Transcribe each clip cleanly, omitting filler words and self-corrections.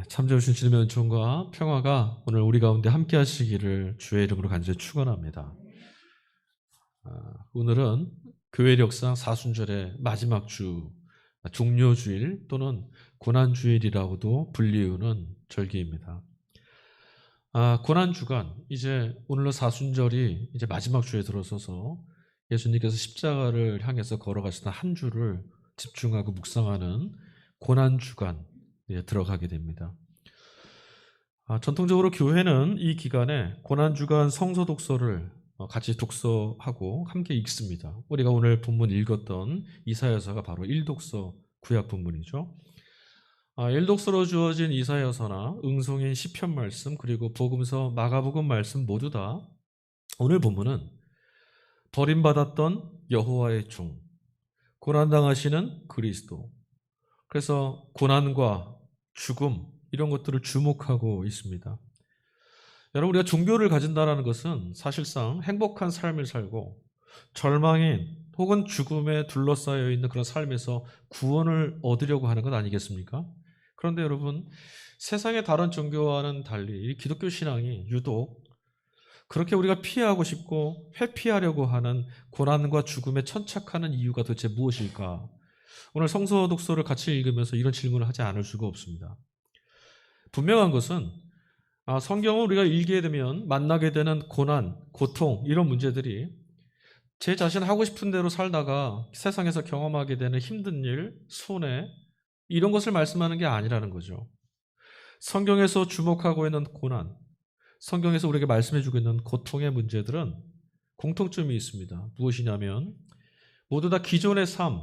참 좋으신 주님의 은총과 평화가 오늘 우리 가운데 함께 하시기를 주의 이름으로 간절히 축원합니다. 오늘은 교회 역사 사순절의 마지막 주, 종료주일 또는 고난주일이라고도 불리우는 절기입니다. 고난주간, 이제 오늘로 사순절이 이제 마지막 주에 들어서서 예수님께서 십자가를 향해서 걸어가시던 한 주를 집중하고 묵상하는 고난주간 들어가게 됩니다. 전통적으로 교회는 이 기간에 고난주간 성서 독서를 같이 독서하고 함께 읽습니다. 우리가 오늘 본문 읽었던 이사야서가 바로 일독서 구약 본문이죠. 일독서로 주어진 이사야서나 응송인 시편 말씀 그리고 복음서 마가복음 말씀 모두 다 오늘 본문은 버림받았던 여호와의 종, 고난당하시는 그리스도, 그래서 고난과 죽음 이런 것들을 주목하고 있습니다. 여러분, 우리가 종교를 가진다는 것은 사실상 행복한 삶을 살고 절망인 혹은 죽음에 둘러싸여 있는 그런 삶에서 구원을 얻으려고 하는 것 아니겠습니까? 그런데 여러분, 세상의 다른 종교와는 달리 이 기독교 신앙이 유독 그렇게 우리가 피하고 싶고 회피하려고 하는 고난과 죽음에 천착하는 이유가 도대체 무엇일까? 오늘 성서 독서를 같이 읽으면서 이런 질문을 하지 않을 수가 없습니다. 분명한 것은 성경을 우리가 읽게 되면 만나게 되는 고난, 고통 이런 문제들이 제 자신 하고 싶은 대로 살다가 세상에서 경험하게 되는 힘든 일, 손해 이런 것을 말씀하는 게 아니라는 거죠. 성경에서 주목하고 있는 고난, 성경에서 우리에게 말씀해주고 있는 고통의 문제들은 공통점이 있습니다. 무엇이냐면 모두 다 기존의 삶,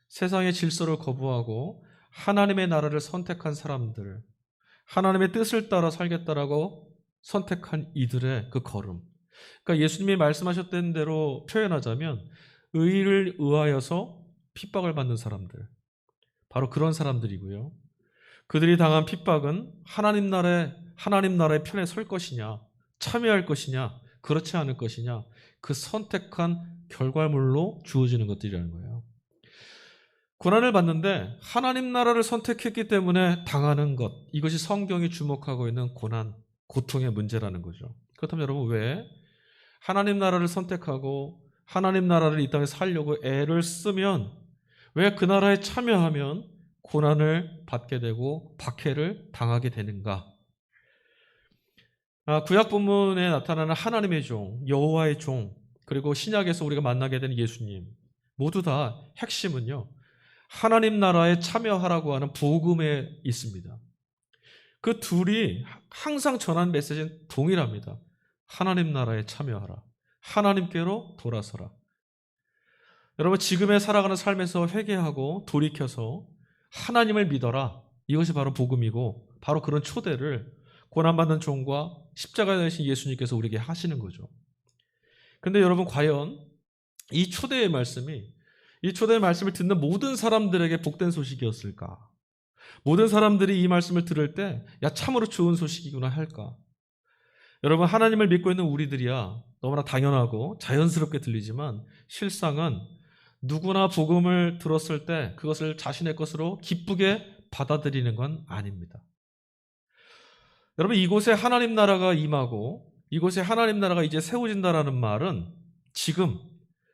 세상의 질서를 거부하고 하나님의 나라를 선택한 사람들, 하나님의 뜻을 따라 살겠다라고 선택한 이들의 그 걸음. 그러니까 예수님이 말씀하셨던 대로 표현하자면 의를 의하여서 핍박을 받는 사람들, 바로 그런 사람들이고요. 그들이 당한 핍박은 하나님 나라의 편에 설 것이냐, 참여할 것이냐, 그렇지 않을 것이냐, 그 선택한 결과물로 주어지는 것들이라는 거예요. 고난을 받는데 하나님 나라를 선택했기 때문에 당하는 것, 이것이 성경이 주목하고 있는 고난, 고통의 문제라는 거죠. 그렇다면 여러분, 왜 하나님 나라를 선택하고 하나님 나라를 이 땅에 살려고 애를 쓰면 왜 그 나라에 참여하면 고난을 받게 되고 박해를 당하게 되는가? 구약 본문에 나타나는 하나님의 종, 여호와의 종, 그리고 신약에서 우리가 만나게 되는 예수님, 모두 다 핵심은요, 하나님 나라에 참여하라고 하는 복음에 있습니다. 그 둘이 항상 전한 메시지는 동일합니다. 하나님 나라에 참여하라. 하나님께로 돌아서라. 여러분, 지금의 살아가는 삶에서 회개하고 돌이켜서 하나님을 믿어라. 이것이 바로 복음이고 바로 그런 초대를 고난받는 종과 십자가에 대신 예수님께서 우리에게 하시는 거죠. 그런데 여러분, 과연 이 초대의 말씀을 듣는 모든 사람들에게 복된 소식이었을까? 모든 사람들이 이 말씀을 들을 때 참으로 좋은 소식이구나 할까? 여러분, 하나님을 믿고 있는 우리들이야 너무나 당연하고 자연스럽게 들리지만 실상은 누구나 복음을 들었을 때 그것을 자신의 것으로 기쁘게 받아들이는 건 아닙니다. 여러분, 이곳에 하나님 나라가 임하고 이곳에 하나님 나라가 이제 세워진다라는 말은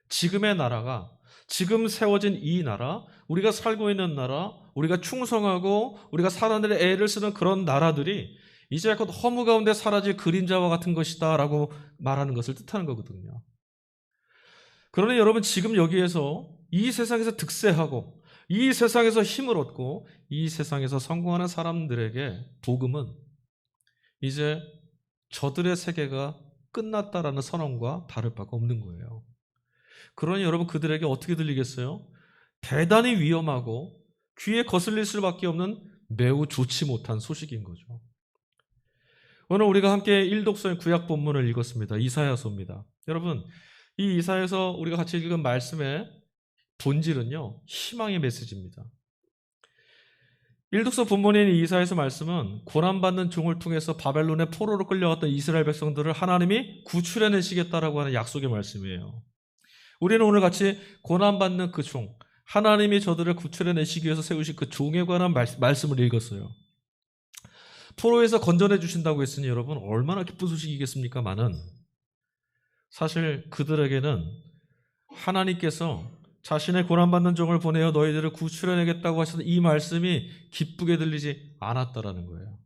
지금의 나라가, 지금 세워진 이 나라, 우리가 살고 있는 나라, 우리가 충성하고 우리가 사람들의 애를 쓰는 그런 나라들이 이제 곧 허무 가운데 사라질 그림자와 같은 것이다 라고 말하는 것을 뜻하는 거거든요. 그러니 여러분, 지금 여기에서 이 세상에서 득세하고 이 세상에서 힘을 얻고 이 세상에서 성공하는 사람들에게 복음은 이제 저들의 세계가 끝났다라는 선언과 다를 바가 없는 거예요. 그러니 여러분, 그들에게 어떻게 들리겠어요? 대단히 위험하고 귀에 거슬릴 수밖에 없는 매우 좋지 못한 소식인 거죠. 오늘 우리가 함께 일독서인 구약 본문을 읽었습니다. 이사야서입니다. 여러분, 이 이사야서 우리가 같이 읽은 말씀의 본질은요, 희망의 메시지입니다. 일독서 본문인 이사야서 말씀은 고난받는 종을 통해서 바벨론의 포로로 끌려갔던 이스라엘 백성들을 하나님이 구출해내시겠다라고 하는 약속의 말씀이에요. 우리는 오늘 같이 고난받는 그 종, 하나님이 저들을 구출해내시기 위해서 세우신 그 종에 관한 말씀을 읽었어요. 포로에서 건져내 주신다고 했으니 여러분 얼마나 기쁜 소식이겠습니까마는 사실 그들에게는 하나님께서 자신의 고난받는 종을 보내어 너희들을 구출해내겠다고 하셔서 이 말씀이 기쁘게 들리지 않았다라는 거예요.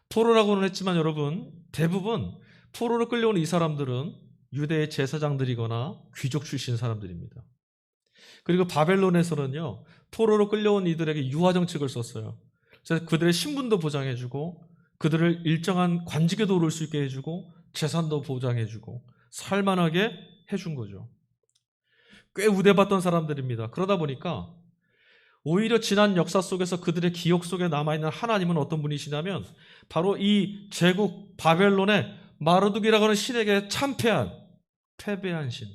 포로라고는 했지만 여러분 대부분 포로로 끌려온 이 사람들은 유대의 제사장들이거나 귀족 출신 사람들입니다. 그리고 바벨론에서는요 포로로 끌려온 이들에게 유아정책을 썼어요. 그래서 그들의 신분도 보장해주고 그들을 일정한 관직에도 오를 수 있게 해주고 재산도 보장해주고 살만하게 해준 거죠. 꽤 우대받던 사람들입니다. 그러다 보니까 오히려 지난 역사 속에서 그들의 기억 속에 남아있는 하나님은 어떤 분이시냐면 바로 이 제국 바벨론의 마르둑이라고 하는 신에게 패배한 신.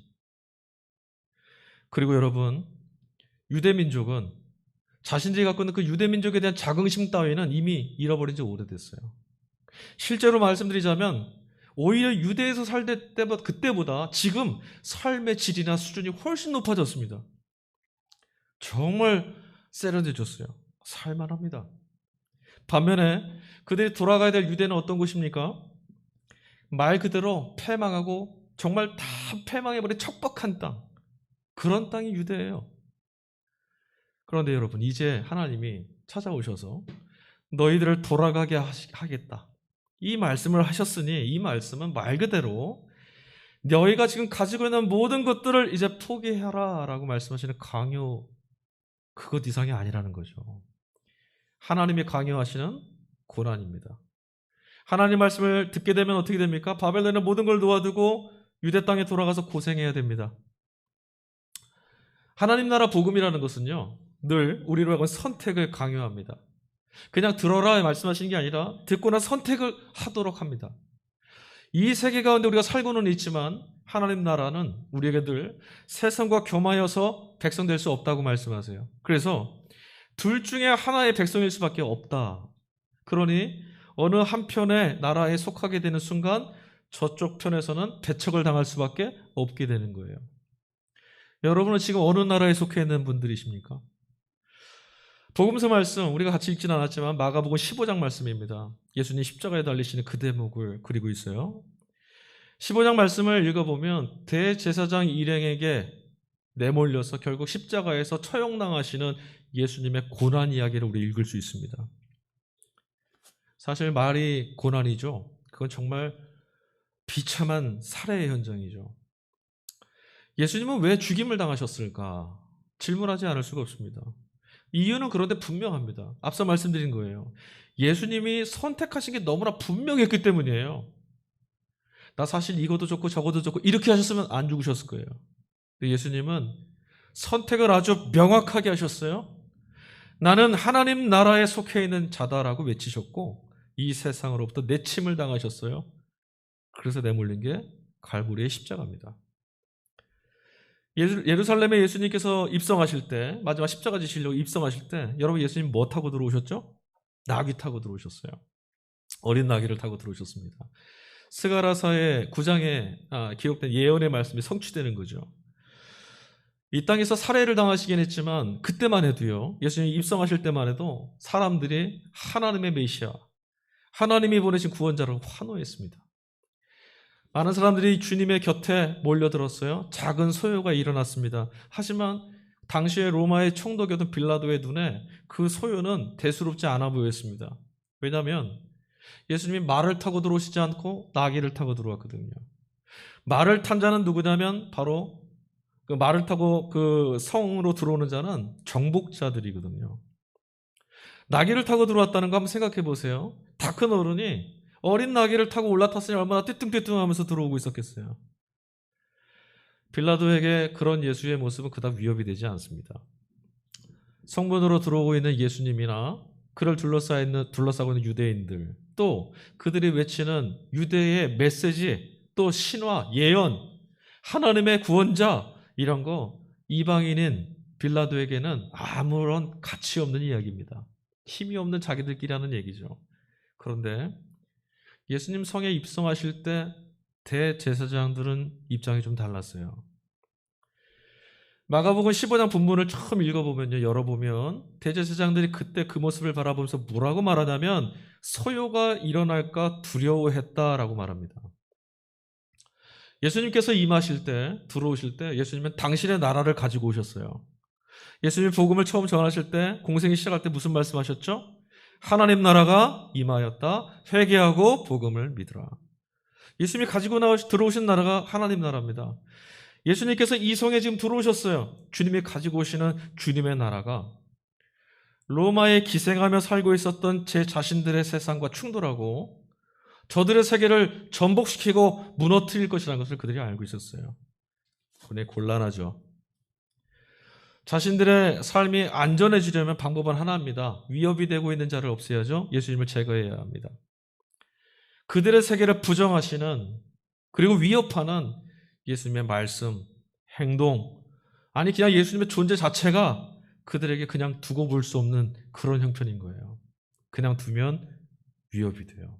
그리고 여러분 유대민족은 자신들이 갖고 있는 그 유대민족에 대한 자긍심 따위는 이미 잃어버린 지 오래됐어요. 실제로 말씀드리자면 오히려 유대에서 살 때보다 그때보다 지금 삶의 질이나 수준이 훨씬 높아졌습니다. 정말 세련돼졌어요. 살만합니다. 반면에 그들이 돌아가야 될 유대는 어떤 곳입니까? 말 그대로 패망하고 정말 다 패망해버린 척박한 땅. 그런 땅이 유대예요. 그런데 여러분 이제 하나님이 찾아오셔서 너희들을 돌아가게 하겠다. 이 말씀을 하셨으니 이 말씀은 말 그대로 너희가 지금 가지고 있는 모든 것들을 이제 포기해라 라고 말씀하시는 강요 그것 이상이 아니라는 거죠. 하나님이 강요하시는 고난입니다. 하나님 말씀을 듣게 되면 어떻게 됩니까? 바벨론의 모든 걸 놓아두고 유대 땅에 돌아가서 고생해야 됩니다. 하나님 나라 복음이라는 것은요 늘 우리로 하여금 선택을 강요합니다. 그냥 들어라 말씀하시는 게 아니라 듣고나 선택을 하도록 합니다. 이 세계 가운데 우리가 살고는 있지만 하나님 나라는 우리에게 늘 세상과 겸하여서 백성 될 수 없다고 말씀하세요. 그래서 둘 중에 하나의 백성일 수밖에 없다. 그러니 어느 한편의 나라에 속하게 되는 순간 저쪽 편에서는 배척을 당할 수밖에 없게 되는 거예요. 여러분은 지금 어느 나라에 속해 있는 분들이십니까? 복음서 말씀 우리가 같이 읽지는 않았지만 마가복음 15장 말씀입니다. 예수님 십자가에 달리시는 그 대목을 그리고 있어요. 15장 말씀을 읽어보면 대제사장 일행에게 내몰려서 결국 십자가에서 처형당하시는 예수님의 고난 이야기를 우리 읽을 수 있습니다. 사실 말이 고난이죠. 그건 정말 비참한 살해의 현장이죠. 예수님은 왜 죽임을 당하셨을까? 질문하지 않을 수가 없습니다. 이유는 그런데 분명합니다. 앞서 말씀드린 거예요. 예수님이 선택하신 게 너무나 분명했기 때문이에요. 나 사실 이것도 좋고 저것도 좋고 이렇게 하셨으면 안 죽으셨을 거예요. 예수님은 선택을 아주 명확하게 하셨어요. 나는 하나님 나라에 속해 있는 자다라고 외치셨고 이 세상으로부터 내침을 당하셨어요. 그래서 내몰린 게 갈보리의 십자가입니다. 예루살렘에 예수님께서 입성하실 때 마지막 십자가 지시려고 입성하실 때 여러분 예수님 뭐 타고 들어오셨죠? 나귀 타고 들어오셨어요. 어린 나귀를 타고 들어오셨습니다. 스가랴서의 9장에 기록된 예언의 말씀이 성취되는 거죠. 이 땅에서 살해를 당하시긴 했지만 그때만 해도요. 예수님이 입성하실 때만 해도 사람들이 하나님의 메시아 하나님이 보내신 구원자를 환호했습니다. 많은 사람들이 주님의 곁에 몰려들었어요. 작은 소요가 일어났습니다. 하지만 당시의 로마의 총독이었던 빌라도의 눈에 그 소요는 대수롭지 않아 보였습니다. 왜냐하면 예수님이 말을 타고 들어오시지 않고 나귀를 타고 들어왔거든요. 말을 탄 자는 누구냐면 바로 그 말을 타고 그 성으로 들어오는 자는 정복자들이거든요. 나귀를 타고 들어왔다는 거 한번 생각해 보세요. 다 큰 어른이 어린 나귀를 타고 올라탔으니 얼마나 띠뚱띠뚱하면서 들어오고 있었겠어요. 빌라도에게 그런 예수의 모습은 그다음 위협이 되지 않습니다. 성문으로 들어오고 있는 예수님이나 그를 둘러싸고 있는 유대인들 또 그들이 외치는 유대의 메시지 또 신화, 예언, 하나님의 구원자 이런 거 이방인인 빌라도에게는 아무런 가치 없는 이야기입니다. 힘이 없는 자기들끼리 하는 얘기죠. 그런데 예수님 성에 입성하실 때 대제사장들은 입장이 좀 달랐어요. 마가복음 15장 본문을 처음 읽어보면요, 열어보면 대제사장들이 그때 그 모습을 바라보면서 뭐라고 말하냐면 소요가 일어날까 두려워했다라고 말합니다. 예수님께서 임하실 때, 들어오실 때 예수님은 당신의 나라를 가지고 오셨어요. 예수님 복음을 처음 전하실 때, 공생이 시작할 때 무슨 말씀하셨죠? 하나님 나라가 임하였다. 회개하고 복음을 믿으라. 예수님이 가지고 들어오신 나라가 하나님 나라입니다. 예수님께서 이 성에 지금 들어오셨어요. 주님이 가지고 오시는 주님의 나라가 로마에 기생하며 살고 있었던 제 자신들의 세상과 충돌하고 저들의 세계를 전복시키고 무너뜨릴 것이라는 것을 그들이 알고 있었어요. 그런데 곤란하죠. 자신들의 삶이 안전해지려면 방법은 하나입니다. 위협이 되고 있는 자를 없애야죠. 예수님을 제거해야 합니다. 그들의 세계를 부정하시는 그리고 위협하는 예수님의 말씀, 행동, 아니 그냥 예수님의 존재 자체가 그들에게 그냥 두고 볼 수 없는 그런 형편인 거예요. 그냥 두면 위협이 돼요.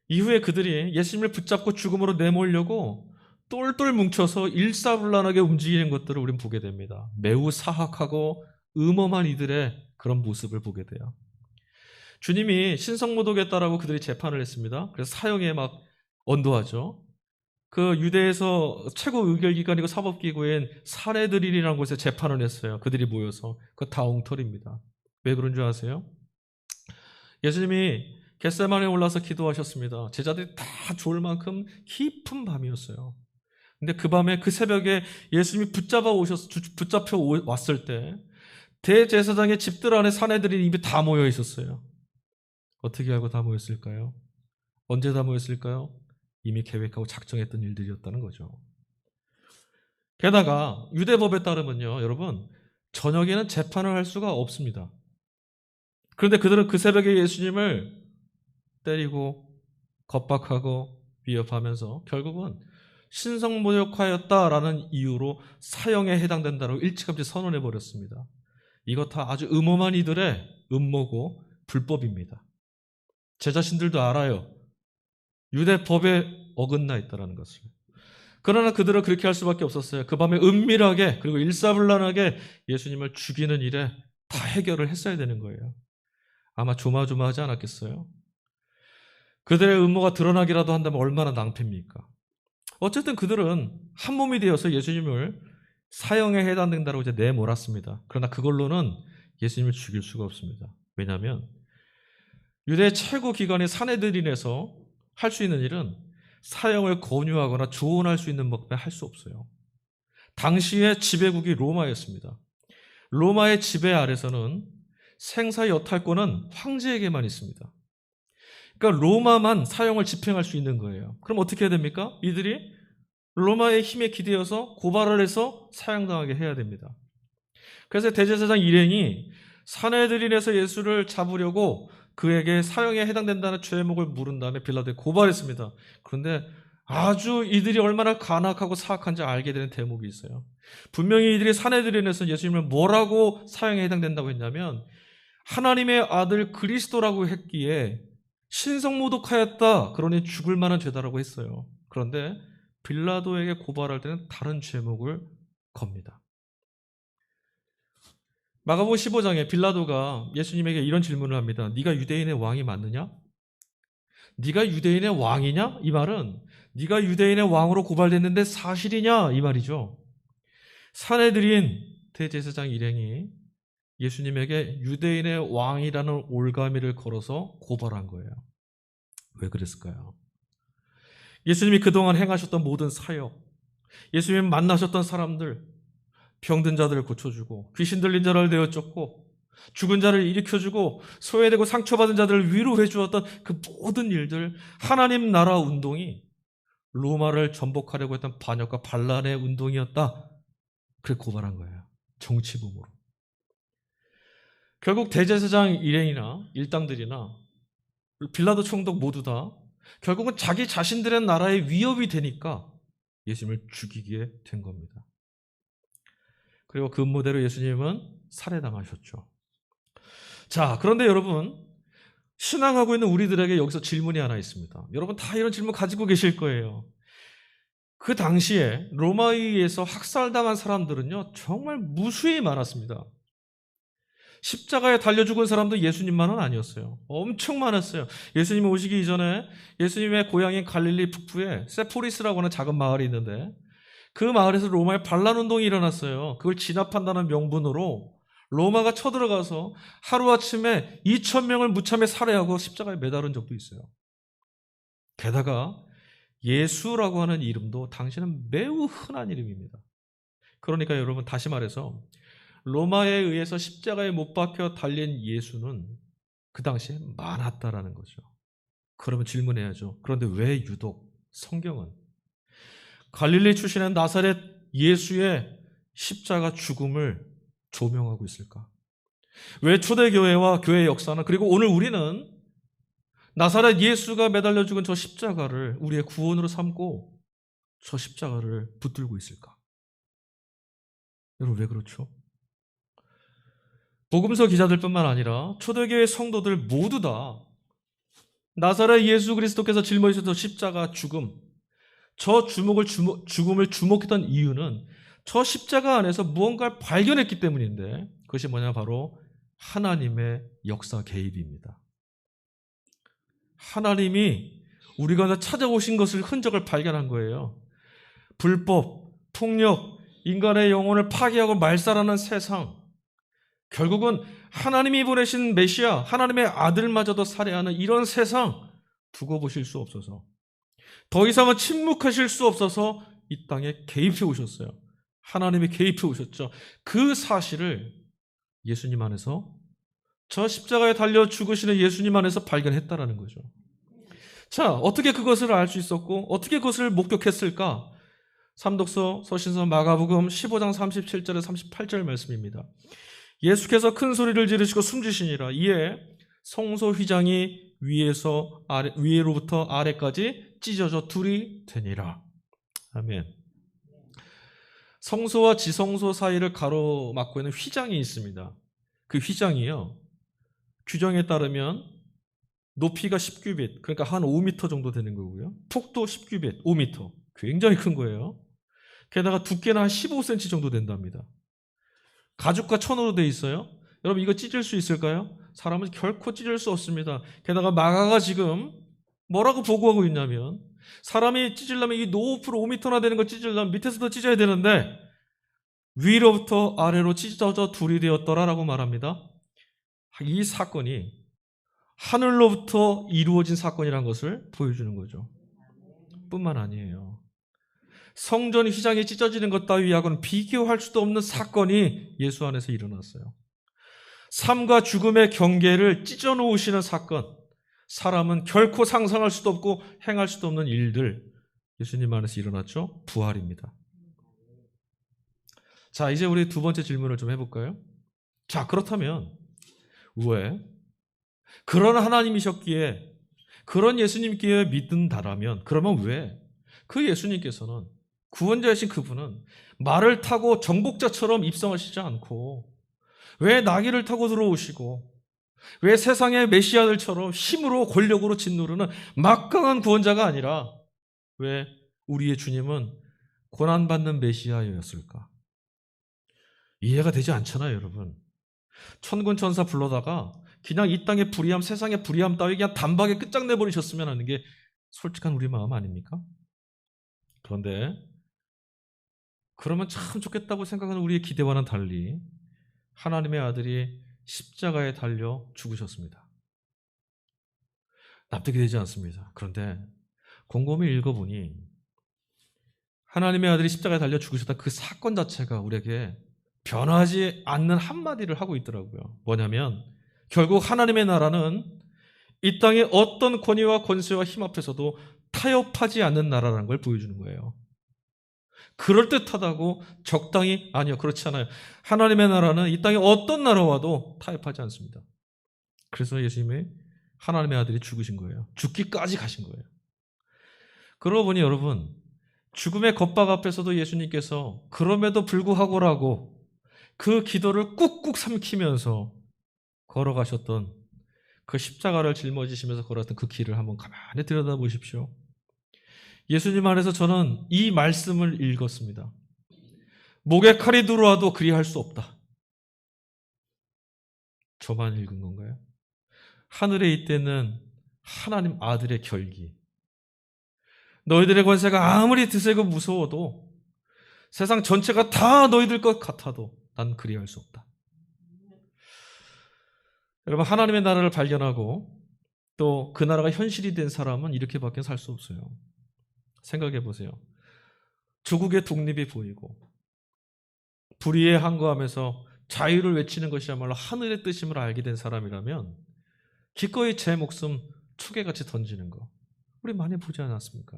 이후에 그들이 예수님을 붙잡고 죽음으로 내몰려고 똘똘 뭉쳐서 일사불란하게 움직이는 것들을 우리는 보게 됩니다. 매우 사악하고 음험한 이들의 그런 모습을 보게 돼요. 주님이 신성모독했다라고 그들이 재판을 했습니다. 그래서 사형에 막 언도하죠. 그 유대에서 최고 의결기관이고 사법기구인 사내들인이라는 곳에 재판을 했어요. 그들이 모여서. 그거 다 엉터리입니다. 왜 그런 줄 아세요? 예수님이 겟세마네에 올라서 기도하셨습니다. 제자들이 다 졸을 만큼 깊은 밤이었어요. 근데 그 밤에 그 새벽에 예수님이 붙잡혀 왔을 때 대제사장의 집들 안에 사내들이 이미 다 모여 있었어요. 어떻게 알고 다 모였을까요? 언제 다 모였을까요? 이미 계획하고 작정했던 일들이었다는 거죠. 게다가 유대법에 따르면요, 여러분, 저녁에는 재판을 할 수가 없습니다. 그런데 그들은 그 새벽에 예수님을 때리고 겁박하고 위협하면서 결국은 신성모독하였다라는 이유로 사형에 해당된다고 일찌감치 선언해 버렸습니다. 이것 다 아주 음험한 이들의 음모고 불법입니다. 제 자신들도 알아요. 유대법에 어긋나 있다는 것을. 그러나 그들은 그렇게 할 수밖에 없었어요. 그 밤에 은밀하게 그리고 일사불란하게 예수님을 죽이는 일에 다 해결을 했어야 되는 거예요. 아마 조마조마하지 않았겠어요? 그들의 음모가 드러나기라도 한다면 얼마나 낭패입니까? 어쨌든 그들은 한 몸이 되어서 예수님을 사형에 해당된다고 이제 내몰았습니다. 그러나 그걸로는 예수님을 죽일 수가 없습니다. 왜냐하면 유대 최고 기관인 사내들인에서 할 수 있는 일은 사형을 권유하거나 조언할 수 있는 법에 할 수 없어요. 당시의 지배국이 로마였습니다. 로마의 지배 아래서는 생사 여탈권은 황제에게만 있습니다. 그러니까 로마만 사형을 집행할 수 있는 거예요. 그럼 어떻게 해야 됩니까? 이들이 로마의 힘에 기대어서 고발을 해서 사형당하게 해야 됩니다. 그래서 대제사장 일행이 사내들인에서 예수를 잡으려고 그에게 사형에 해당된다는 죄목을 물은 다음에 빌라도에 고발했습니다. 그런데 아주 이들이 얼마나 간악하고 사악한지 알게 되는 대목이 있어요. 분명히 이들이 사내들인에서 예수님을 뭐라고 사형에 해당된다고 했냐면 하나님의 아들 그리스도라고 했기에 신성모독하였다. 그러니 죽을 만한 죄다라고 했어요. 그런데 빌라도에게 고발할 때는 다른 죄목을 겁니다. 마가복음 15장에 빌라도가 예수님에게 이런 질문을 합니다. 네가 유대인의 왕이 맞느냐? 네가 유대인의 왕이냐? 이 말은 네가 유대인의 왕으로 고발됐는데 사실이냐? 이 말이죠. 사내들인 대제사장 일행이 예수님에게 유대인의 왕이라는 올가미를 걸어서 고발한 거예요. 왜 그랬을까요? 예수님이 그동안 행하셨던 모든 사역, 예수님 만나셨던 사람들, 병든 자들을 고쳐주고 귀신 들린 자를 내어쫓고 죽은 자를 일으켜주고 소외되고 상처받은 자들을 위로해 주었던 그 모든 일들, 하나님 나라 운동이 로마를 전복하려고 했던 반역과 반란의 운동이었다. 그래 고발한 거예요. 정치범으로. 결국 대제사장 일행이나 일당들이나 빌라도 총독 모두 다 결국은 자기 자신들의 나라에 위협이 되니까 예수님을 죽이게 된 겁니다. 그리고 그 무대로 예수님은 살해당하셨죠. 자, 그런데 여러분, 신앙하고 있는 우리들에게 여기서 질문이 하나 있습니다. 여러분 다 이런 질문 가지고 계실 거예요. 그 당시에 로마에 의해서 학살당한 사람들은요, 정말 무수히 많았습니다. 십자가에 달려 죽은 사람도 예수님만은 아니었어요. 엄청 많았어요. 예수님이 오시기 이전에 예수님의 고향인 갈릴리 북부에 세포리스라고 하는 작은 마을이 있는데 그 마을에서 로마의 반란운동이 일어났어요. 그걸 진압한다는 명분으로 로마가 쳐들어가서 하루아침에 2,000명을 무참히 살해하고 십자가에 매달은 적도 있어요. 게다가 예수라고 하는 이름도 당시는 매우 흔한 이름입니다. 그러니까 여러분, 다시 말해서 로마에 의해서 십자가에 못 박혀 달린 예수는 그 당시에 많았다라는 거죠. 그러면 질문해야죠. 그런데 왜 유독 성경은 갈릴리 출신의 나사렛 예수의 십자가 죽음을 조명하고 있을까? 왜 초대교회와 교회의 역사는, 그리고 오늘 우리는 나사렛 예수가 매달려 죽은 저 십자가를 우리의 구원으로 삼고 저 십자가를 붙들고 있을까? 여러분, 왜 그렇죠? 복음서 기자들뿐만 아니라 초대교회 성도들 모두 다 나사렛 예수 그리스도께서 짊어지셨던 십자가 죽음, 저 죽음을 주목했던 이유는 저 십자가 안에서 무언가를 발견했기 때문인데, 그것이 뭐냐, 바로 하나님의 역사 개입입니다. 하나님이 우리가 찾아오신 것을, 흔적을 발견한 거예요. 불법, 폭력, 인간의 영혼을 파괴하고 말살하는 세상, 결국은 하나님이 보내신 메시아, 하나님의 아들마저도 살해하는 이런 세상 두고 보실 수 없어서, 더 이상은 침묵하실 수 없어서 이 땅에 개입해 오셨어요. 하나님이 개입해 오셨죠. 그 사실을 예수님 안에서, 저 십자가에 달려 죽으시는 예수님 안에서 발견했다라는 거죠. 자, 어떻게 그것을 알 수 있었고 어떻게 그것을 목격했을까? 삼독서 서신서 마가복음 15장 37절에 38절 말씀입니다. 예수께서 큰 소리를 지르시고 숨지시니라. 이에 성소 휘장이 위에로부터 아래까지 찢어져 둘이 되니라. 아멘. 성소와 지성소 사이를 가로막고 있는 휘장이 있습니다. 그 휘장이요, 규정에 따르면 높이가 10규빗, 그러니까 한 5m 정도 되는 거고요. 폭도 10규빗, 5m. 굉장히 큰 거예요. 게다가 두께는 한 15cm 정도 된답니다. 가죽과 천으로 되어 있어요. 여러분, 이거 찢을 수 있을까요? 사람은 결코 찢을 수 없습니다. 게다가 마가가 지금 뭐라고 보고하고 있냐면, 사람이 찢으려면 이 높이로 5m나 되는 걸 찢으려면 밑에서도 찢어야 되는데 위로부터 아래로 찢어져 둘이 되었더라라고 말합니다. 이 사건이 하늘로부터 이루어진 사건이라는 것을 보여주는 거죠. 뿐만 아니에요. 성전 휘장이 찢어지는 것 따위하고는 비교할 수도 없는 사건이 예수 안에서 일어났어요. 삶과 죽음의 경계를 찢어놓으시는 사건, 사람은 결코 상상할 수도 없고 행할 수도 없는 일들, 예수님 안에서 일어났죠. 부활입니다. 자, 이제 우리 두 번째 질문을 좀 해볼까요? 자, 그렇다면 왜 그런 하나님이셨기에, 그런 예수님께 믿는다라면, 그러면 왜 그 예수님께서는, 구원자이신 그분은 말을 타고 정복자처럼 입성하시지 않고 왜 나귀를 타고 들어오시고, 왜 세상의 메시아들처럼 힘으로 권력으로 짓누르는 막강한 구원자가 아니라 왜 우리의 주님은 고난받는 메시아였을까? 이해가 되지 않잖아요, 여러분. 천군 천사 불러다가 그냥 이 땅의 불의함, 세상의 불의함 따위 그냥 단박에 끝장내버리셨으면 하는 게 솔직한 우리 마음 아닙니까? 그런데 그러면 참 좋겠다고 생각하는 우리의 기대와는 달리 하나님의 아들이 십자가에 달려 죽으셨습니다. 납득이 되지 않습니다. 그런데 곰곰이 읽어보니 하나님의 아들이 십자가에 달려 죽으셨다, 그 사건 자체가 우리에게 변하지 않는 한마디를 하고 있더라고요. 뭐냐면 결국 하나님의 나라는 이 땅의 어떤 권위와 권세와 힘 앞에서도 타협하지 않는 나라라는 걸 보여주는 거예요. 그럴듯하다고 적당히, 아니요, 그렇지 않아요. 하나님의 나라는 이 땅의 어떤 나라와도 타협하지 않습니다. 그래서 예수님이, 하나님의 아들이 죽으신 거예요. 죽기까지 가신 거예요. 그러고 보니 여러분, 죽음의 겁박 앞에서도 예수님께서 그럼에도 불구하고라고 그 기도를 꾹꾹 삼키면서 걸어가셨던, 그 십자가를 짊어지시면서 걸었던 그 길을 한번 가만히 들여다보십시오. 예수님 안에서 저는 이 말씀을 읽었습니다. 목에 칼이 들어와도 그리할 수 없다. 저만 읽은 건가요? 하늘에 있다는 하나님 아들의 결기. 너희들의 권세가 아무리 드세고 무서워도 세상 전체가 다 너희들 것 같아도 난 그리할 수 없다. 여러분, 하나님의 나라를 발견하고 또 그 나라가 현실이 된 사람은 이렇게밖에 살 수 없어요. 생각해 보세요. 조국의 독립이 보이고 불의에 항거하면서 자유를 외치는 것이야말로 하늘의 뜻임을 알게 된 사람이라면 기꺼이 제 목숨 초계같이 던지는 거 우리 많이 보지 않았습니까?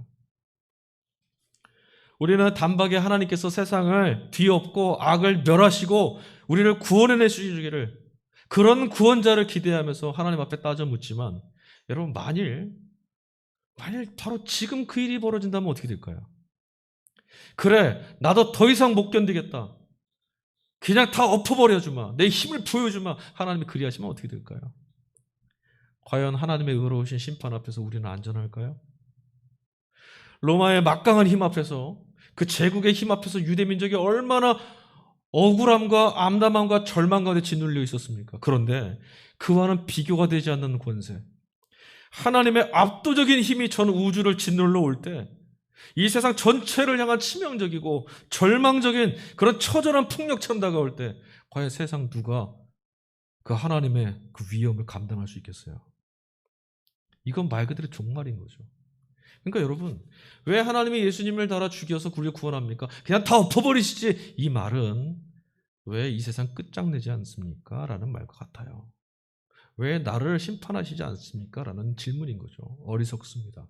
우리는 단박에 하나님께서 세상을 뒤엎고 악을 멸하시고 우리를 구원해내 주시기를 그런 구원자를 기대하면서 하나님 앞에 따져 묻지만 여러분 만일 바로 지금 그 일이 벌어진다면 어떻게 될까요? 그래 나도 더 이상 못 견디겠다. 그냥 다 엎어버려주마. 내 힘을 보여주마. 하나님이 그리하시면 어떻게 될까요? 과연 하나님의 의로우신 심판 앞에서 우리는 안전할까요? 로마의 막강한 힘 앞에서 그 제국의 힘 앞에서 유대민족이 얼마나 억울함과 암담함과 절망 가운데 짓눌려 있었습니까? 그런데 그와는 비교가 되지 않는 권세, 하나님의 압도적인 힘이 전 우주를 짓눌러 올 때 이 세상 전체를 향한 치명적이고 절망적인 그런 처절한 폭력처럼 다가올 때 과연 세상 누가 그 하나님의 그 위험을 감당할 수 있겠어요? 이건 말 그대로 종말인 거죠. 그러니까 여러분, 왜 하나님이 예수님을 달아 죽여서 우리를 구원합니까? 그냥 다 엎어버리시지. 이 말은 왜 이 세상 끝장내지 않습니까? 라는 말과 같아요. 왜 나를 심판하시지 않습니까? 라는 질문인 거죠. 어리석습니다.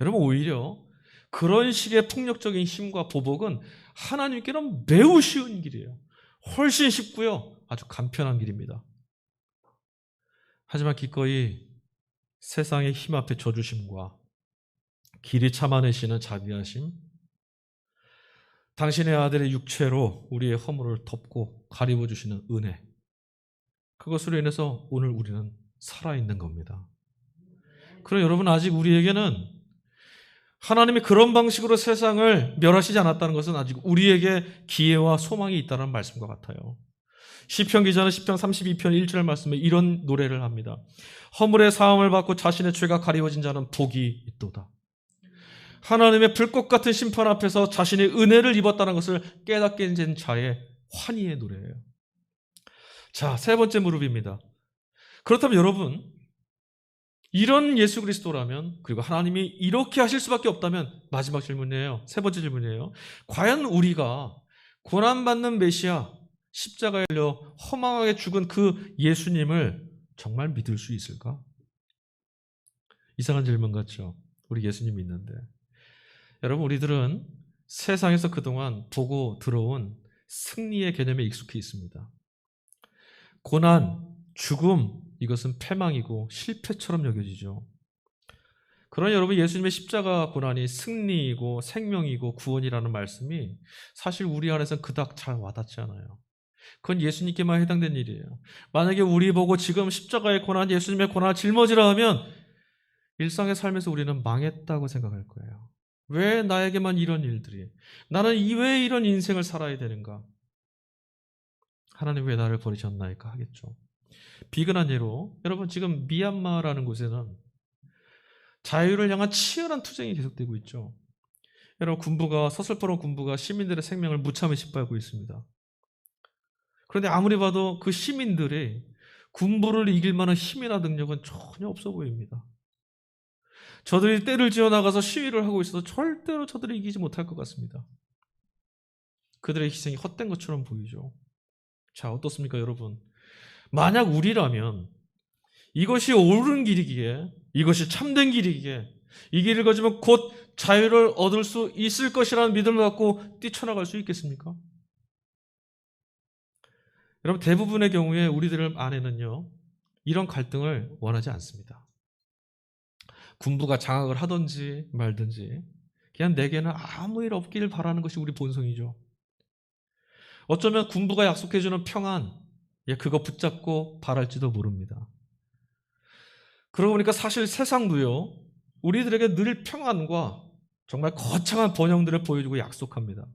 여러분, 오히려 그런 식의 폭력적인 힘과 보복은 하나님께는 매우 쉬운 길이에요. 훨씬 쉽고요. 아주 간편한 길입니다. 하지만 기꺼이 세상의 힘 앞에 져주심과 길이 참아내시는 자비하심, 당신의 아들의 육체로 우리의 허물을 덮고 가리워 주시는 은혜, 그것으로 인해서 오늘 우리는 살아있는 겁니다. 그럼 여러분, 아직 우리에게는 하나님이 그런 방식으로 세상을 멸하시지 않았다는 것은 아직 우리에게 기회와 소망이 있다는 말씀과 같아요. 시편 기자는 시편 32편 1절 말씀에 이런 노래를 합니다. 허물의 사함을 받고 자신의 죄가 가리워진 자는 복이 있도다. 하나님의 불꽃 같은 심판 앞에서 자신의 은혜를 입었다는 것을 깨닫게 된 자의 환희의 노래예요. 자, 세 번째 무릎입니다. 그렇다면 여러분, 이런 예수 그리스도라면, 그리고 하나님이 이렇게 하실 수밖에 없다면 마지막 질문이에요. 세 번째 질문이에요. 과연 우리가 고난받는 메시아, 십자가에 달려 허망하게 죽은 그 예수님을 정말 믿을 수 있을까? 이상한 질문 같죠? 우리 예수님이 있는데. 여러분, 우리들은 세상에서 그동안 보고 들어온 승리의 개념에 익숙해 있습니다. 고난, 죽음, 이것은 패망이고 실패처럼 여겨지죠. 그러나 여러분, 예수님의 십자가 고난이 승리이고 생명이고 구원이라는 말씀이 사실 우리 안에서는 그닥 잘 와닿지 않아요. 그건 예수님께만 해당된 일이에요. 만약에 우리 보고 지금 십자가의 고난, 예수님의 고난을 짊어지라 하면 일상의 삶에서 우리는 망했다고 생각할 거예요. 왜 나에게만 이런 일들이? 나는 왜 이런 인생을 살아야 되는가? 하나님 왜 나를 버리셨나이까 하겠죠. 비근한 예로 여러분, 지금 미얀마라는 곳에는 자유를 향한 치열한 투쟁이 계속되고 있죠. 여러분, 서슬퍼런 군부가 시민들의 생명을 무참히 짓밟고 있습니다. 그런데 아무리 봐도 그 시민들이 군부를 이길 만한 힘이나 능력은 전혀 없어 보입니다. 저들이 떼를 지어 나가서 시위를 하고 있어도 절대로 저들이 이기지 못할 것 같습니다. 그들의 희생이 헛된 것처럼 보이죠. 자, 어떻습니까, 여러분? 만약 우리라면 이것이 옳은 길이기에, 이것이 참된 길이기에, 이 길을 가지면 곧 자유를 얻을 수 있을 것이라는 믿음을 갖고 뛰쳐나갈 수 있겠습니까? 여러분, 대부분의 경우에 우리들 안에는요, 이런 갈등을 원하지 않습니다. 군부가 장악을 하든지 말든지 그냥 내게는 아무 일 없기를 바라는 것이 우리 본성이죠. 어쩌면 군부가 약속해주는 평안, 그거 붙잡고 바랄지도 모릅니다. 그러고 보니까 사실 세상도요, 우리들에게 늘 평안과 정말 거창한 번영들을 보여주고 약속합니다.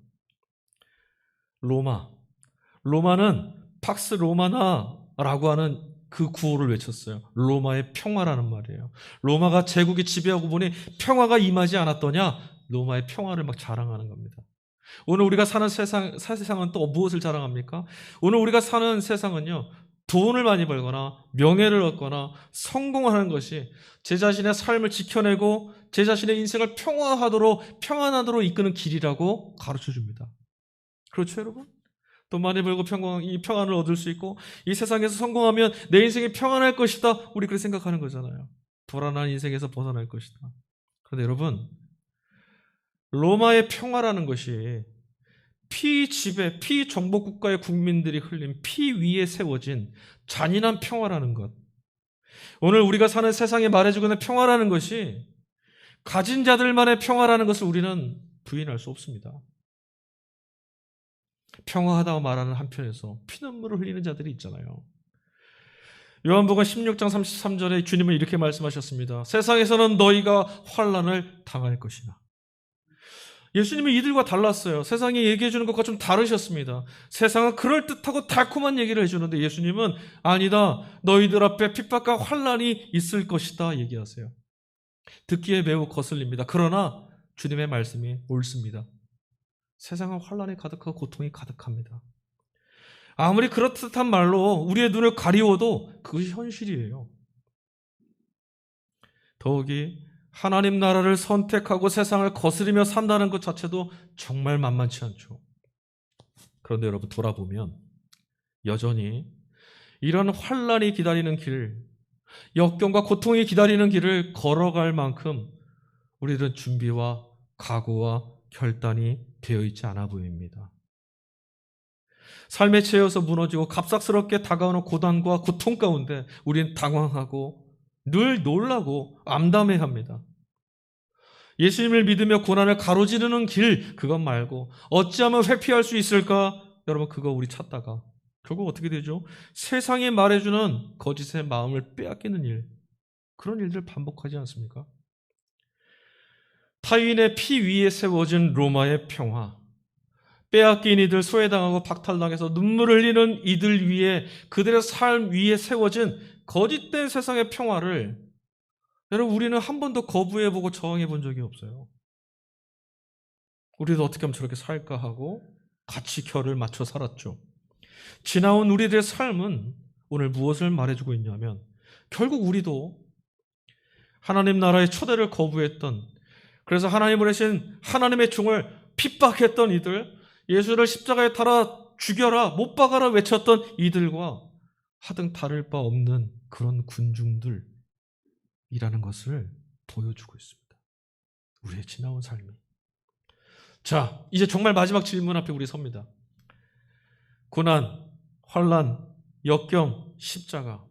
로마는 팍스 로마나라고 하는 그 구호를 외쳤어요. 로마의 평화라는 말이에요. 로마가 제국이 지배하고 보니 평화가 임하지 않았더냐? 로마의 평화를 막 자랑하는 겁니다. 오늘 우리가 사는 세상은 또 무엇을 자랑합니까? 오늘 우리가 사는 세상은요, 돈을 많이 벌거나 명예를 얻거나 성공하는 것이 제 자신의 삶을 지켜내고 제 자신의 인생을 평안하도록 이끄는 길이라고 가르쳐 줍니다. 그렇죠, 여러분? 돈 많이 벌고 이 평안을 얻을 수 있고 이 세상에서 성공하면 내 인생이 평안할 것이다. 우리 그렇게 생각하는 거잖아요. 불안한 인생에서 벗어날 것이다. 그런데 여러분, 로마의 평화라는 것이 피지배, 피정복국가의 국민들이 흘린 피 위에 세워진 잔인한 평화라는 것. 오늘 우리가 사는 세상에 말해주고 있는 평화라는 것이 가진 자들만의 평화라는 것을 우리는 부인할 수 없습니다. 평화하다고 말하는 한편에서 피눈물을 흘리는 자들이 있잖아요. 요한복음 16장 33절에 주님은 이렇게 말씀하셨습니다. 세상에서는 너희가 환난을 당할 것이나. 예수님은 이들과 달랐어요. 세상이 얘기해 주는 것과 좀 다르셨습니다. 세상은 그럴듯하고 달콤한 얘기를 해주는데 예수님은 아니다. 너희들 앞에 핍박과 환난이 있을 것이다 얘기하세요. 듣기에 매우 거슬립니다. 그러나 주님의 말씀이 옳습니다. 세상은 환난이 가득하고 고통이 가득합니다. 아무리 그렇듯한 말로 우리의 눈을 가리워도 그것이 현실이에요. 더욱이 하나님 나라를 선택하고 세상을 거스르며 산다는 것 자체도 정말 만만치 않죠. 그런데 여러분 돌아보면 여전히 이런 환난이 기다리는 길, 역경과 고통이 기다리는 길을 걸어갈 만큼 우리들은 준비와 각오와 결단이 되어 있지 않아 보입니다. 삶에 채여서 무너지고 갑작스럽게 다가오는 고난과 고통 가운데 우리는 당황하고 늘 놀라고 암담해합니다. 예수님을 믿으며 고난을 가로지르는 길, 그것 말고 어찌하면 회피할 수 있을까? 여러분 그거 우리 찾다가 결국 어떻게 되죠? 세상이 말해주는 거짓의 마음을 빼앗기는 일, 그런 일들 반복하지 않습니까? 타인의 피 위에 세워진 로마의 평화, 빼앗긴 이들, 소외당하고 박탈당해서 눈물을 흘리는 이들 위에, 그들의 삶 위에 세워진 거짓된 세상의 평화를 여러분 우리는 한 번도 거부해보고 저항해본 적이 없어요. 우리도 어떻게 하면 저렇게 살까 하고 같이 결을 맞춰 살았죠. 지나온 우리들의 삶은 오늘 무엇을 말해주고 있냐면 결국 우리도 하나님 나라의 초대를 거부했던, 그래서 하나님 보내신 하나님의 종을 핍박했던 이들, 예수를 십자가에 달아 죽여라, 못 박아라 외쳤던 이들과 하등 다를 바 없는 그런 군중들이라는 것을 보여주고 있습니다. 우리의 지나온 삶이. 자, 이제 정말 마지막 질문 앞에 우리 섭니다. 고난, 환난, 역경, 십자가.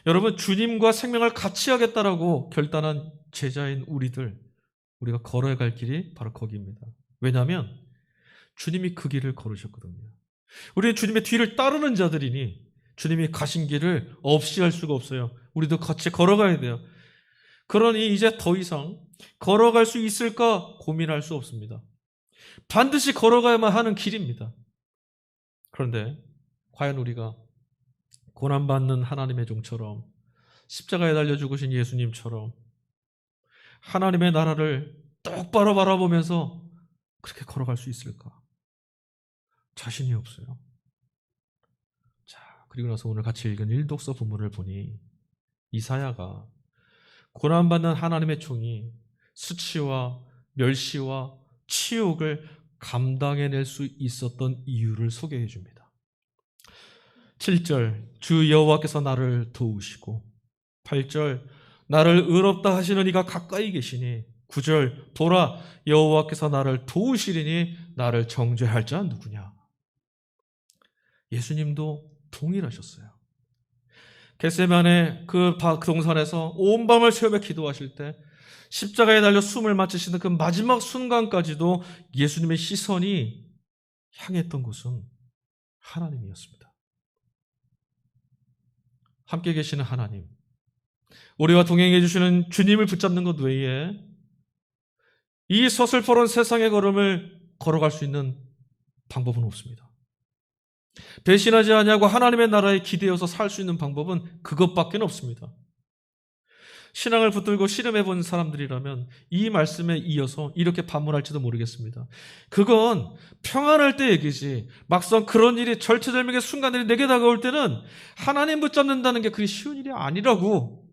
여러분 주님과 생명을 같이 하겠다라고 결단한 제자인 우리가 걸어야 갈 길이 바로 거기입니다. 왜냐하면 주님이 그 길을 걸으셨거든요. 우리는 주님의 뒤를 따르는 자들이니 주님이 가신 길을 없이 할 수가 없어요. 우리도 같이 걸어가야 돼요. 그러니 이제 더 이상 걸어갈 수 있을까 고민할 수 없습니다. 반드시 걸어가야만 하는 길입니다. 그런데 과연 우리가 고난받는 하나님의 종처럼, 십자가에 달려 죽으신 예수님처럼 하나님의 나라를 똑바로 바라보면서 그렇게 걸어갈 수 있을까? 자신이 없어요. 자, 그리고 나서 오늘 같이 읽은 일독서 본문을 보니 이사야가 고난받는 하나님의 종이 수치와 멸시와 치욕을 감당해낼 수 있었던 이유를 소개해 줍니다. 7절, 주 여호와께서 나를 도우시고, 8절, 나를 의롭다 하시는 이가 가까이 계시니, 9절, 보라 여호와께서 나를 도우시리니 나를 정죄할 자 누구냐. 예수님도 동일하셨어요. 겟세마네 그 동산에서 온 밤을 새우며 기도하실 때 십자가에 달려 숨을 마치시는 그 마지막 순간까지도 예수님의 시선이 향했던 곳은 하나님이었습니다. 함께 계시는 하나님, 우리와 동행해 주시는 주님을 붙잡는 것 외에 이 서슬퍼런 세상의 걸음을 걸어갈 수 있는 방법은 없습니다. 배신하지 아니하고 하나님의 나라에 기대어서 살 수 있는 방법은 그것밖에 없습니다. 신앙을 붙들고 씨름해 본 사람들이라면 이 말씀에 이어서 이렇게 반문할지도 모르겠습니다. 그건 평안할 때 얘기지, 막상 그런 일이 절체절명의 순간들이 내게 다가올 때는 하나님 붙잡는다는 게 그리 쉬운 일이 아니라고.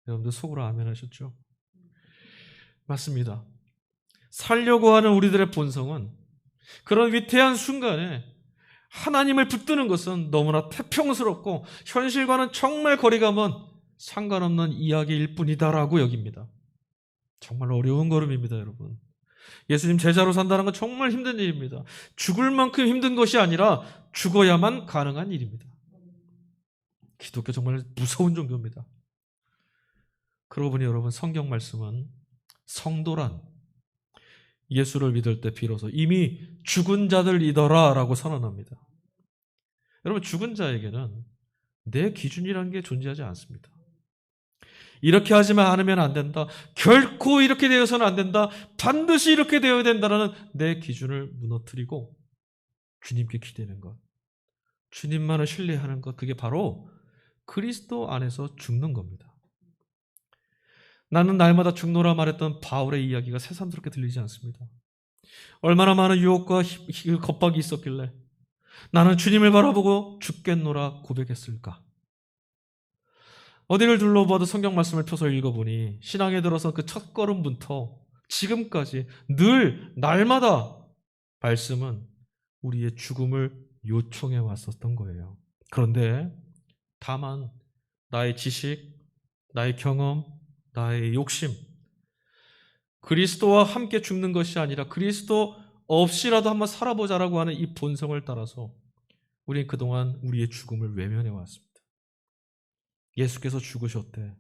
여러분들 속으로 아멘 하셨죠? 맞습니다. 살려고 하는 우리들의 본성은 그런 위태한 순간에 하나님을 붙드는 것은 너무나 태평스럽고 현실과는 정말 거리가 먼 상관없는 이야기일 뿐이다라고 여깁니다. 정말 어려운 걸음입니다, 여러분. 예수님 제자로 산다는 건 정말 힘든 일입니다. 죽을 만큼 힘든 것이 아니라 죽어야만 가능한 일입니다. 기독교 정말 무서운 종교입니다. 그러고 보니 여러분, 성경 말씀은 성도란 예수를 믿을 때 비로소 이미 죽은 자들이더라 라고 선언합니다. 여러분, 죽은 자에게는 내 기준이라는 게 존재하지 않습니다. 이렇게 하지만 않으면 안 된다, 결코 이렇게 되어서는 안 된다, 반드시 이렇게 되어야 된다는 내 기준을 무너뜨리고 주님께 기대는 것, 주님만을 신뢰하는 것, 그게 바로 그리스도 안에서 죽는 겁니다. 나는 날마다 죽노라 말했던 바울의 이야기가 새삼스럽게 들리지 않습니다. 얼마나 많은 유혹과 겁박이 있었길래 나는 주님을 바라보고 죽겠노라 고백했을까? 어디를 둘러봐도 성경 말씀을 펴서 읽어보니 신앙에 들어서 그 첫 걸음부터 지금까지 늘 날마다 말씀은 우리의 죽음을 요청해 왔었던 거예요. 그런데 다만 나의 지식, 나의 경험, 나의 욕심, 그리스도와 함께 죽는 것이 아니라 그리스도 없이라도 한번 살아보자라고 하는 이 본성을 따라서 우리는 그동안 우리의 죽음을 외면해 왔습니다. 예수께서 죽으셨대.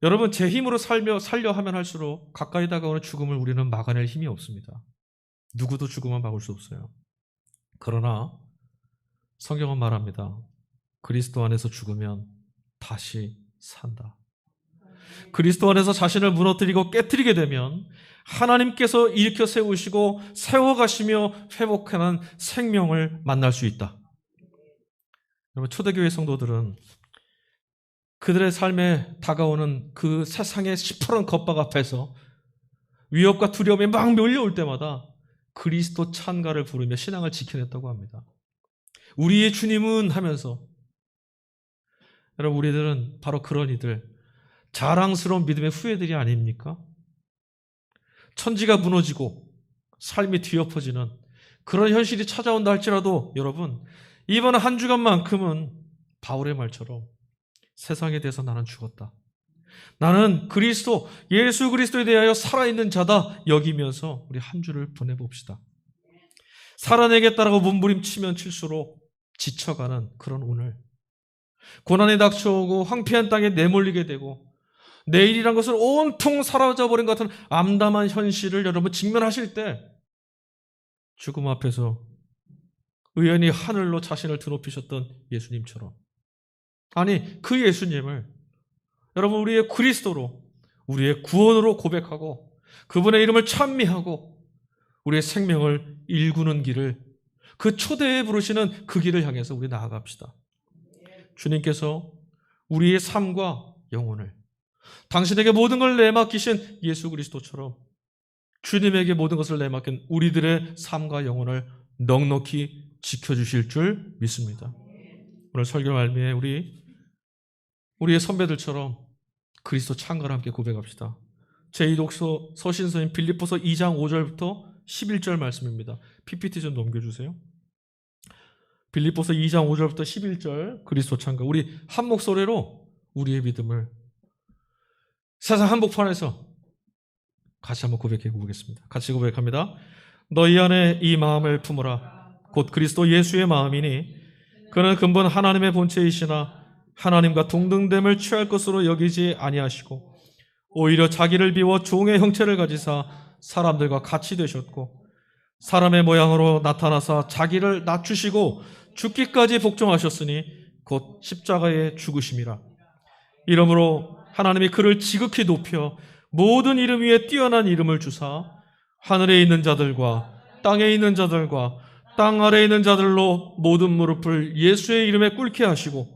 여러분, 제 힘으로 살려 하면 할수록 가까이 다가오는 죽음을 우리는 막아낼 힘이 없습니다. 누구도 죽음은 막을 수 없어요. 그러나 성경은 말합니다. 그리스도 안에서 죽으면 다시 산다. 그리스도 안에서 자신을 무너뜨리고 깨트리게 되면 하나님께서 일으켜 세우시고 세워가시며 회복하는 생명을 만날 수 있다. 여러분, 초대교회 성도들은 그들의 삶에 다가오는 그 세상의 시퍼런 겁박 앞에서 위협과 두려움이 막 몰려올 때마다 그리스도 찬가를 부르며 신앙을 지켜냈다고 합니다. 우리의 주님은 하면서, 여러분, 우리들은 바로 그런 이들, 자랑스러운 믿음의 후예들이 아닙니까? 천지가 무너지고 삶이 뒤엎어지는 그런 현실이 찾아온다 할지라도 여러분, 이번 한 주간만큼은 바울의 말처럼 세상에 대해서 나는 죽었다, 나는 그리스도, 예수 그리스도에 대하여 살아있는 자다 여기면서 우리 한 주를 보내봅시다. 살아내겠다라고 몸부림치면 칠수록 지쳐가는 그런 오늘, 고난이 닥쳐오고 황폐한 땅에 내몰리게 되고 내일이란 것을 온통 사라져버린 것 같은 암담한 현실을 여러분 직면하실 때 죽음 앞에서 의연히 하늘로 자신을 드높이셨던 예수님처럼, 아니 그 예수님을 여러분 우리의 그리스도로, 우리의 구원으로 고백하고 그분의 이름을 찬미하고 우리의 생명을 일구는 길을, 그 초대에 부르시는 그 길을 향해서 우리 나아갑시다. 주님께서 우리의 삶과 영혼을 당신에게 모든 걸 내맡기신 예수 그리스도처럼 주님에게 모든 것을 내맡긴 우리들의 삶과 영혼을 넉넉히 지켜주실 줄 믿습니다. 오늘 설교 말미에 우리의 선배들처럼 그리스도 찬가를 함께 고백합시다. 제2독서 서신서인 빌립보서 2장 5절부터 11절 말씀입니다. PPT 좀 넘겨주세요. 빌립보서 2장 5절부터 11절 그리스도 찬가, 우리 한 목소리로 우리의 믿음을 세상 한복판에서 같이 한번 고백해 보겠습니다. 같이 고백합니다. 너희 안에 이 마음을 품으라. 곧 그리스도 예수의 마음이니 그는 근본 하나님의 본체이시나 하나님과 동등됨을 취할 것으로 여기지 아니하시고 오히려 자기를 비워 종의 형체를 가지사 사람들과 같이 되셨고 사람의 모양으로 나타나사 자기를 낮추시고 죽기까지 복종하셨으니 곧 십자가에 죽으심이라. 이러므로 하나님이 그를 지극히 높여 모든 이름 위에 뛰어난 이름을 주사 하늘에 있는 자들과 땅에 있는 자들과 땅 아래에 있는 자들로 모든 무릎을 예수의 이름에 꿇게 하시고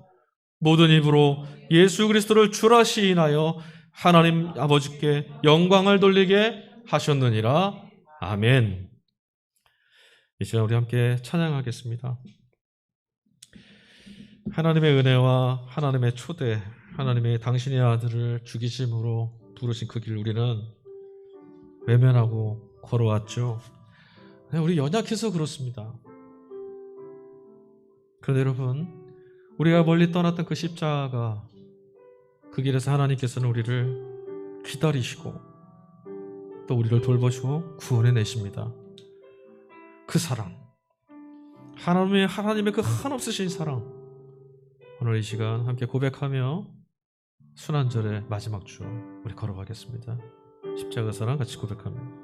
모든 입으로 예수 그리스도를 주라 시인하여 하나님 아버지께 영광을 돌리게 하셨느니라. 아멘. 이 시간 우리 함께 찬양하겠습니다. 하나님의 은혜와 하나님의 초대, 하나님의 당신의 아들을 죽이심으로 부르신 그 길 우리는 외면하고 걸어왔죠. 우리 연약해서 그렇습니다. 그런데 여러분, 우리가 멀리 떠났던 그 십자가, 그 길에서 하나님께서는 우리를 기다리시고 또 우리를 돌보시고 구원해내십니다. 그 사랑, 하나님의 그 한없으신 사랑, 오늘 이 시간 함께 고백하며 순환절의 마지막 주 우리 걸어가겠습니다. 십자가 사랑 같이 고백합니다.